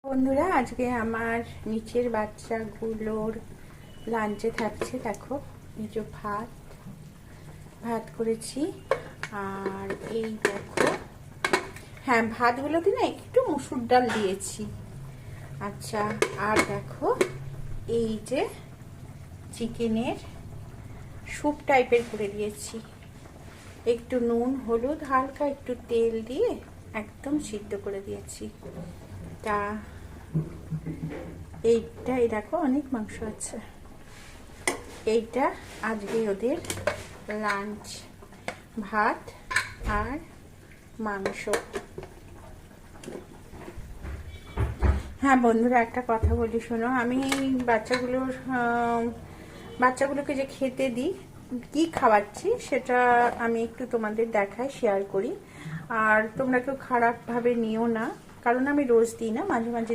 বন্ধুরা, আজকে আমার নিচের বাচ্চাগুলোর লাঞ্চে থাকছে, দেখো এই যে ভাত করেছি। আর এই দেখো, হ্যাঁ, ভাতগুলোতে না একটু মসুর ডাল দিয়েছি। আচ্ছা, আর দেখো এই যে চিকেনের স্যুপ টাইপের করে দিয়েছি। একটু নুন, হলুদ, হালকা একটু তেল দিয়ে একদম সিদ্ধ করে দিয়েছি। তা এইটাই দেখো, অনেক মাংস আছে। এইটা আজকে ওদের লাঞ্চ, ভাত আর মাংস। হ্যাঁ বন্ধুরা, একটা কথা বলি শোনো। আমি বাচ্চাগুলোকে যে খেতে দিই, কি খাওয়াচ্ছি সেটা আমি একটু তোমাদের দেখাই, শেয়ার করি। আর তোমরা কেউ খারাপভাবে নিও না, কারণ আমি রোজ দিই না, মাঝে মাঝে